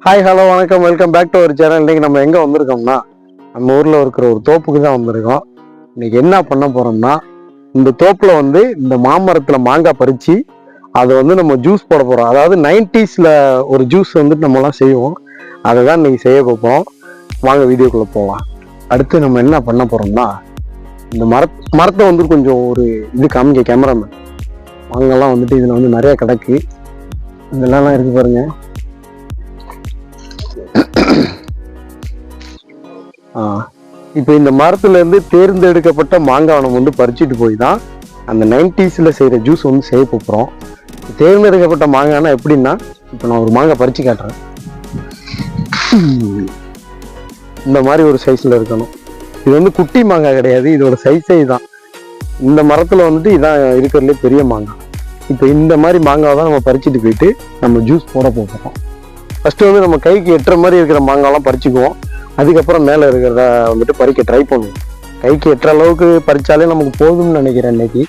Hi hello வணக்கம், welcome back to our channel. இன்னைக்கு நம்ம எங்கே வந்திருக்கோம்னா, நம்ம ஊரில் இருக்கிற ஒரு தோப்புக்கு தான் வந்திருக்கோம். இன்னைக்கு என்ன பண்ண போகிறோம்னா, இந்த தோப்பில் இந்த மாமரத்தில் மாங்காய் பறித்து அதை நம்ம ஜூஸ் போட போகிறோம். அதாவது 90s ஒரு ஜூஸ் நம்மலாம் செய்வோம். அதை தான் இன்னைக்கு செய்ய போகிறோம். வாங்க வீடியோக்குள்ளே போகலாம். அடுத்து நம்ம என்ன பண்ண போகிறோம்னா, இந்த மரத்தை கொஞ்சம் ஒரு காமிக்க கேமராமேன். மாங்காய்லாம் இதில் நிறைய கிடக்கு. இதெல்லாம் இருக்கு பாருங்க. இப்போ இந்த மரத்துல இருந்து தேர்ந்தெடுக்கப்பட்ட மாங்காய் நம்ம பறிச்சுட்டு போய் தான் அந்த 90s செய்யற ஜூஸ் செய்ய போகிறோம். தேர்ந்தெடுக்கப்பட்ட மாங்காய்னா எப்படின்னா, இப்போ நான் ஒரு மாங்காய் பறிச்சு காட்டுறேன். இந்த மாதிரி ஒரு சைஸ்ல இருக்கணும். இது குட்டி மாங்காய் கிடையாது, இதோட சைஸே தான். இந்த மரத்துல இதான் இருக்கிறதுலே பெரிய மாங்காய். இப்போ இந்த மாதிரி மாங்காய் தான் நம்ம பறிச்சுட்டு போயிட்டு நம்ம ஜூஸ் போட போகிறோம். ஃபர்ஸ்ட் நம்ம கைக்கு எட்டுற மாதிரி இருக்கிற மாங்காய்லாம் பறிச்சுக்குவோம். அதுக்கப்புறம் மேலே இருக்கிறத பறிக்க ட்ரை பண்ணுவோம். கைக்கு எட்டுற அளவுக்கு பறிச்சாலே நமக்கு போதும்னு நினைக்கிறேன். இன்னைக்கு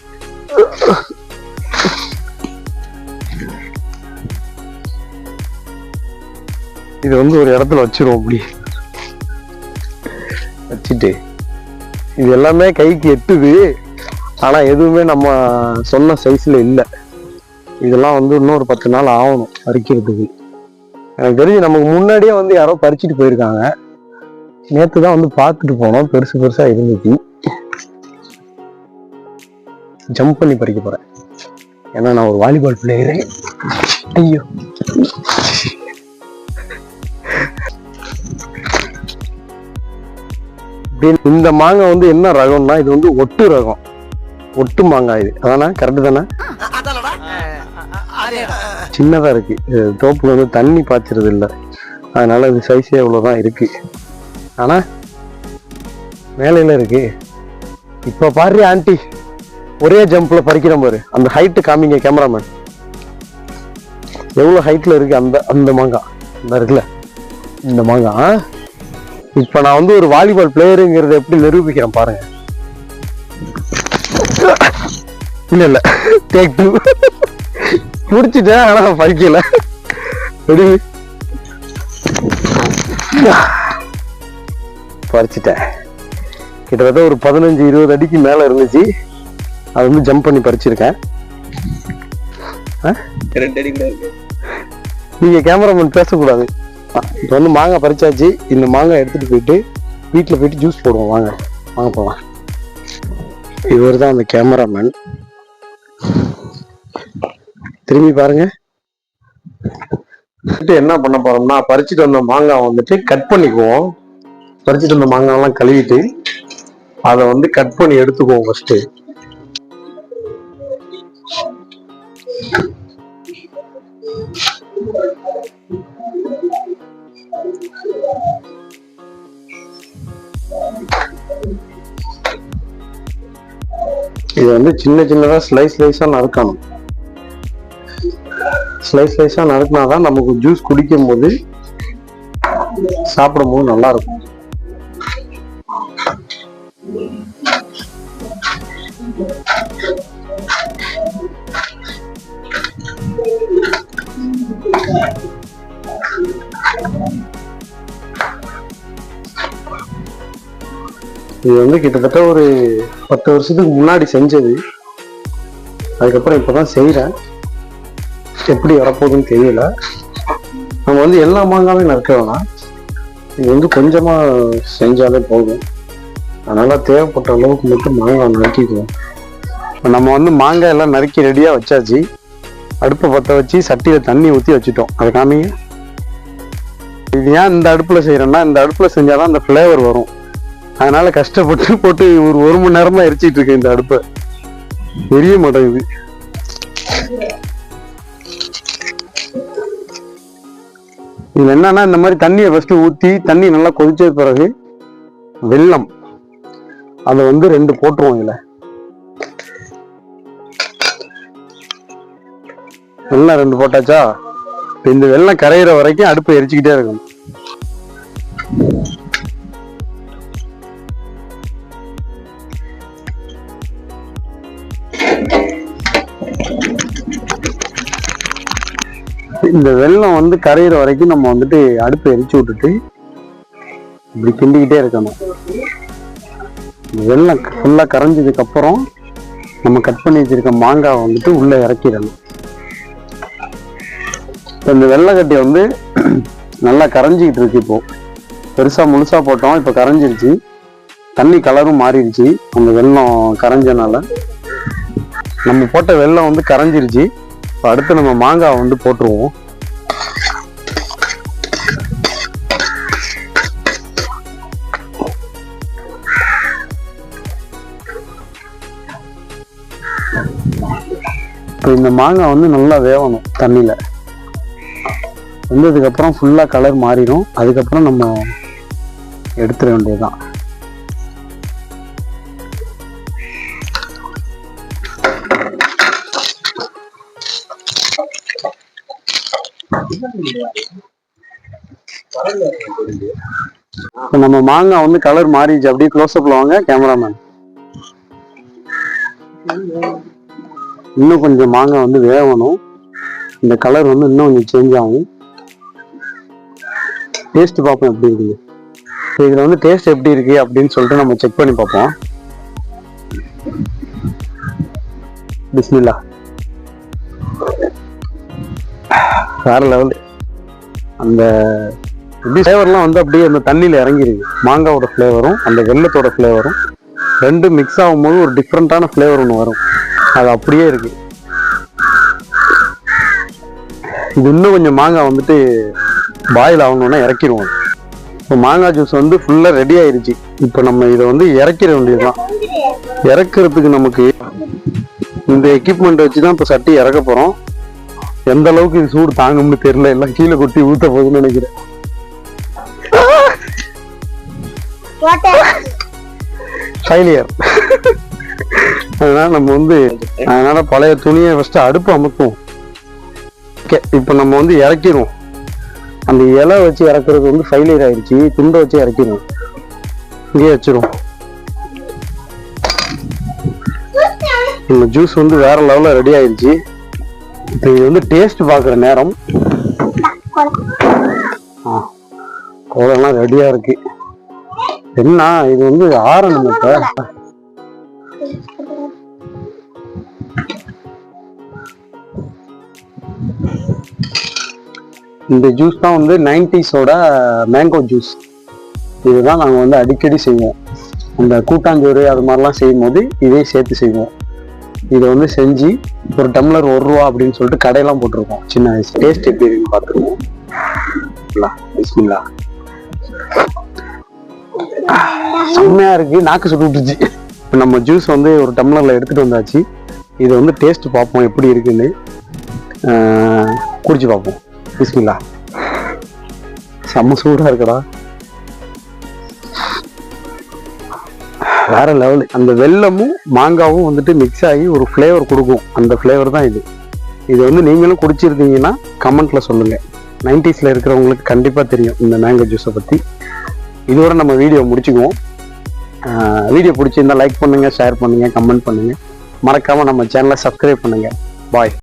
இது ஒரு இடத்துல வச்சிருவோம். அப்படி வச்சுட்டு இது எல்லாமே கைக்கு எட்டுது. ஆனா எதுவுமே நம்ம சொன்ன சைஸ்ல இல்லை. இதெல்லாம் இன்னும் ஒரு 10 நாள் ஆகணும் பறிக்கிறதுக்கு. எனக்கு தெரிஞ்சு நமக்கு முன்னாடியே யாரோ பறிச்சுட்டு போயிருக்காங்க. நேற்று தான் பார்த்துட்டு போனோம். பெருசு பெருசா இருந்துச்சு. ஜம்ப் பண்ணி பறிக்க போறேன். ஏன்னா நான் ஒரு வாலிபால் பிளேயரு. ஐயோ, இந்த மாங்காய் என்ன ரகம்னா, இது ஒட்டு ரகம். ஒட்டு மாங்காய் இது. அதானே? கரெக்டு தானே? சின்னதா இருக்கு. தோப்புல தண்ணி பாய்ச்சறது இல்லை, அதனால இது சைஸே இவ்வளவுதான் இருக்கு. ஆனா மேலையில இருக்கு. இப்ப பாரு ஆண்டி, ஒரே ஜம்ப்ல பறிக்கிற பாரு. அந்த ஹைட்டு காமிங்க கேமராமேன். எவ்வளவு ஹைட்ல இருக்கு அந்த மாங்காய். இந்த இருக்குல்ல இந்த மாங்காய். இப்ப நான் ஒரு வாலிபால் பிளேயருங்கிறத எப்படி நிரூபிக்கிறேன் பாருங்க. இல்ல டேக் 2 முடிச்சுட்டேன். ஆனா பறிக்கல. பறிச்சுட்டேன். கிட்டத்தட்ட ஒரு 15-20 அடிக்கு மேல இருந்துச்சு. அது ஜம்ப் பண்ணி பறிச்சிருக்கேன். நீங்க கேமராமேன் பேசக்கூடாது. இப்போ மாங்காய் பறிச்சாச்சு. இந்த மாங்காய் எடுத்துட்டு போயிட்டு வீட்டுல போயிட்டு ஜூஸ் போடுவோம். வாங்க போலாம். இவர் தான் அந்த கேமராமேன். திரும்பி பாருங்க. என்ன பண்ண போறோம்னா, பறிச்சுட்டு வந்த மாங்காய் கட் பண்ணிக்குவோம். பறிச்சுட்டு வந்த மாங்காய் எல்லாம் கழுவிட்டு அதை கட் பண்ணி எடுத்துக்குவோம். ஃபர்ஸ்ட் இது சின்னதா ஸ்லைஸா நறுக்கணும். ஸ்லைஸா நறுக்கினாதான் நமக்கு ஜூஸ் குடிக்கும் போது சாப்பிடும் போது நல்லா இருக்கும். இது கிட்டத்தட்ட ஒரு 10 வருஷத்துக்கு முன்னாடி செஞ்சது. அதுக்கப்புறம் இப்பதான் செய்யறேன். எப்படி வரப்போகுதுன்னு தெரியல. நம்ம எல்லா மாங்காயும் நறுக்க வேணாம். இது கொஞ்சமா செஞ்சாலே போதும். அதனால தேவைப்பட்ட அளவுக்கு மட்டும் மாங்காய் நறுக்கிக்குவோம். நம்ம மாங்காய் எல்லாம் நறுக்கி ரெடியா வச்சாச்சு. அடுப்பை பற்ற வச்சு சட்டியில தண்ணி ஊற்றி வச்சுட்டோம். அதை காமிங்க. இது ஏன் இந்த அடுப்புல செய்யறோம்னா, இந்த அடுப்புல செஞ்சாதான் அந்த ஃபிளேவர் வரும். அதனால கஷ்டப்பட்டு போட்டு ஒரு மணி நேரமா எரிச்சிட்டு இருக்கேன். இந்த அடுப்பை எரிய மாட்டேங்குது. இது என்னன்னா, இந்த மாதிரி தண்ணியை ஃபர்ஸ்ட் ஊத்தி தண்ணி நல்லா கொதிச்ச பிறகு வெல்லம் அதை 2 போட்டுருவோம். இதுல வெல்லம் 2 போட்டாச்சா? இந்த வெல்லம் கரையிற வரைக்கும் அடுப்பை எரிச்சுக்கிட்டே இருக்கணும். இந்த வெல்லம் வந்து கரையிற வரைக்கும் நம்ம வந்துட்டு அடுப்பை எரிச்சு விட்டுட்டு இப்படி கிண்டிக்கிட்டே இருக்கணும். வெல்லம் ஃபுல்லா கரைஞ்சதுக்கு அப்புறம் நம்ம கட் பண்ணி வச்சிருக்க மாங்காவை வந்துட்டு உள்ள இறக்கிடணும். இந்த வெள்ளைக்கட்டி வந்து நல்லா கரைஞ்சிக்கிட்டு இருக்கு. இப்போ பெருசா முழுசா போட்டோம், இப்போ கரைஞ்சிருச்சு. தண்ணி கலரும் மாறிடுச்சு அந்த வெல்லம் கரைஞ்சனால. நம்ம போட்ட வெல்லம் வந்து கரைஞ்சிருச்சு. இப்போ அடுத்து நம்ம மாங்காவை வந்து போட்டுருவோம். இப்போ இந்த மாங்காய் வந்து நல்லா வேகணும் தண்ணியில. வெந்ததுக்கு அப்புறம் ஃபுல்லா கலர் மாறிடும். அதுக்கப்புறம் நம்ம எடுத்துட வேண்டியதுதான். நம்ம மாங்காய் வந்து கலர் மாறிடுச்சு. அப்படியே க்ளோஸ்அப்ல வாங்க கேமராமேன். இன்னும் கொஞ்சம் மாங்காய் வந்து வேகணும். இந்த கலர் வந்து இன்னும் கொஞ்சம் சேஞ்ச் ஆகும். டேஸ்ட் பார்ப்போம் எப்படி இருக்குது. இதுல வந்து டேஸ்ட் எப்படி இருக்கு அப்படின்னு சொல்லிட்டு நம்ம செக் பண்ணி பார்ப்போம். பிஸ்மில்லா. வேற லெவல். அந்த ஃப்ளேவர்லாம் வந்து அப்படியே அந்த தண்ணியில இறங்கிருக்கு. மாங்காவோட ஃப்ளேவரும் அந்த வெள்ளத்தோட ஃப்ளேவரும் ரெண்டும் மிக்ஸ் ஆகும்போது ஒரு டிஃப்ரெண்டான ஃப்ளேவர் ஒன்று வரும். அது அப்படியே இருக்கு. இது இன்னும் கொஞ்சம் மாங்காய் வந்துட்டு பாயில் ஆகணும்னா இறக்கிடுவோம். இப்போ மாங்காய் ஜூஸ் வந்து ஃபுல்லா ரெடி ஆயிருச்சு. இப்போ நம்ம இதை வந்து இறக்கிட வேண்டியதுதான். இறக்குறதுக்கு நமக்கு இந்த எக்யூப்மெண்ட் வச்சுதான் இப்போ சட்டி இறக்க போறோம். எந்த அளவுக்கு இது சூடு தாங்கும்னு தெரியல. எல்லாம் கீழே கொட்டி ஊத்த போகுதுன்னு நினைக்கிறேன். ஃபெயிலியர். அதனால நம்ம வந்து பழைய துணியை ஃபர்ஸ்ட் அடுப்பு அமுத்துவோம். இப்ப நம்ம வந்து இறக்கிடுவோம். அந்த இலை வச்சு இறக்குறது வந்து ஃபெயிலியர் ஆயிடுச்சு. துண்டை வச்சு இறக்கிடுவோம். இங்கே வச்சிருவோம். நம்ம ஜூஸ் வந்து வேற லெவல்ல ரெடி ஆயிடுச்சு. இப்போ இது வந்து டேஸ்ட் பார்க்குற நேரம். கோலெல்லாம் ரெடியா இருக்கு. என்ன இது வந்து ஆறணும். இப்ப இந்த ஜூஸ் தான் வந்து 90s மேங்கோ ஜூஸ். இதுதான் நாங்கள் வந்து அடிக்கடி செய்வோம். அந்த கூட்டாஞ்சோறு அது மாதிரிலாம் செய்யும் போது இதே சேர்த்து செய்வோம். இதை வந்து செஞ்சு ஒரு டம்ளர் 1 ரூபா அப்படின்னு சொல்லிட்டு கடையெல்லாம் போட்டிருக்கோம். சின்ன வயசு. டேஸ்ட் எப்படி இருக்குன்னு பார்த்துருவோம். செம்மையா இருக்கு. நாக்கு சுட்டுச்சு. இப்போ நம்ம ஜூஸ் வந்து ஒரு டம்ளர்ல எடுத்துட்டு வந்தாச்சு. இதை வந்து டேஸ்ட் பார்ப்போம் எப்படி இருக்குன்னு. குடிச்சு பார்ப்போம். பிஸ்மில்லா. செம்ம சூடா இருக்குடா. வேற லெவல். அந்த வெல்லமும் மாங்காவும் வந்துட்டு மிக்ஸ் ஆகி ஒரு ஃப்ளேவர் கொடுக்கும். அந்த ஃப்ளேவர் தான் இது. இது வந்து நீங்களும் குடிச்சிருந்தீங்கன்னா கமெண்ட்ல சொல்லுங்க. 90sல இருக்கிறவங்களுக்கு கண்டிப்பா தெரியும் இந்த மேங்கோ ஜூஸை பத்தி. இதோட நம்ம வீடியோ முடிச்சுக்குவோம். வீடியோ பிடிச்சிருந்தா லைக் பண்ணுங்க, ஷேர் பண்ணுங்க, கமெண்ட் பண்ணுங்க. மறக்காம நம்ம சேனலை சப்ஸ்கிரைப் பண்ணுங்க. பாய்.